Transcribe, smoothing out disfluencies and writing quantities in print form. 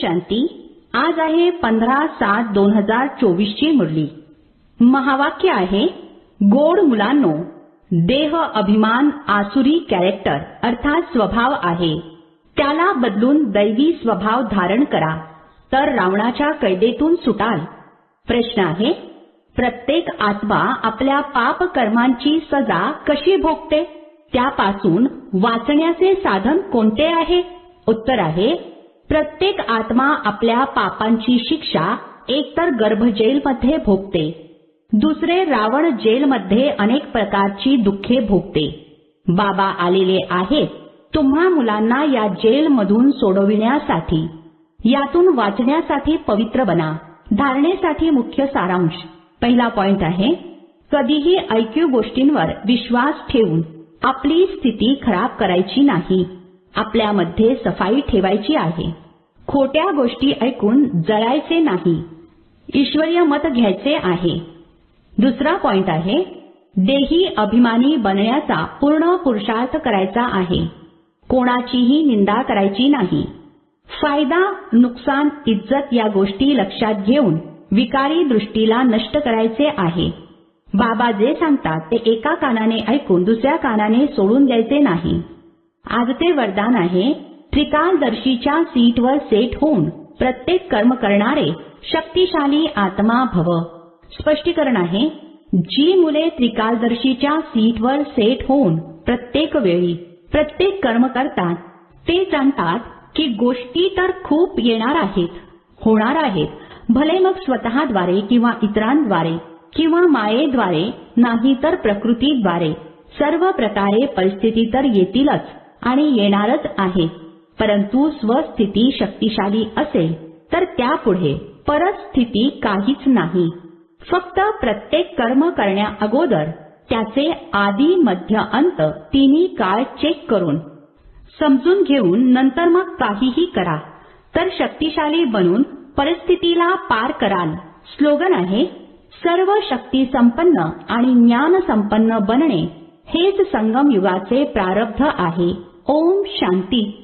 शांती. आज आहे 15/7/2024 ची मुरली. महावाक्य आहे, गोड मुलांनो, देह अभिमान आसुरी कॅरेक्टर अर्थात स्वभाव आहे, त्याला बदलून दैवी स्वभाव धारण करा, तर रावणाच्या कैदेतून सुटाल. प्रश्न आहे, प्रत्येक आत्मा आपल्या पाप कर्मांची सजा कशी भोगते, त्यापासून वाचण्याचे साधन कोणते आहे? उत्तर आहे, प्रत्येक आत्मा आपल्या पापांची शिक्षा एकतर गर्भ जेलमध्ये भोगते, दुसरे रावण जेलमध्ये अनेक प्रकारची दुःखे भोगते. बाबा आलेले आहेत तुम्हा मुलांना या जेलमधून सोडविण्यासाठी. यातून वाचण्यासाठी पवित्र बना. धारणेसाठी मुख्य सारांश. पहिला पॉइंट आहे, कधीही ऐकीव गोष्टींवर विश्वास ठेवून आपली स्थिती खराब करायची नाही. आपल्यामध्ये सफाई ठेवायची आहे. खोट्या गोष्टी ऐकून जळायचे नाही. ईश्वरीय मत घ्यायचे आहे. दुसरा पॉइंट आहे, देही अभिमानी बनण्याचा पूर्ण पुरुषार्थ करायचा आहे. कोणाचीही निंदा करायची नाही. फायदा, नुकसान, इज्जत या गोष्टी लक्षात घेऊन विकारी दृष्टीला नष्ट करायचे आहे. बाबा जे सांगतात ते एका कानाने ऐकून दुसऱ्या कानाने सोडून द्यायचे नाही. आजचे वरदान आहे, त्रिकालदर्शीच्या सीटवर सेट होऊन प्रत्येक कर्म करणारे शक्तिशाली आत्मा भव. स्पष्टीकरण आहे, जी मुले त्रिकालदर्शीच्या सीटवर सेट होऊन प्रत्येक वेळी प्रत्येक कर्म करतात, ते जाणतात की गोष्टी तर खूप येणार आहेत, होणार आहेत, भले मग स्वतःद्वारे किंवा इतरांद्वारे किंवा मायेद्वारे नाही तर प्रकृतीद्वारे. सर्व प्रकारे परिस्थिती तर येतीलच आणि येणारच आहे, परंतु स्वस्थिती शक्तिशाली असेल तर त्यापुढे परस्थिती काहीच नाही. फक्त प्रत्येक कर्म करण्या अगोदर त्याचे आदी मध्य अंत तिन्ही काळ चेक करून समजून घेऊन नंतर मग काहीही करा, तर शक्तिशाली बनून परिस्थितीला पार कराल. स्लोगन आहे, सर्व शक्ती संपन्न आणि ज्ञान संपन्न बनणे हेच संगम युगाचे प्रारब्ध आहे. ओम शांती.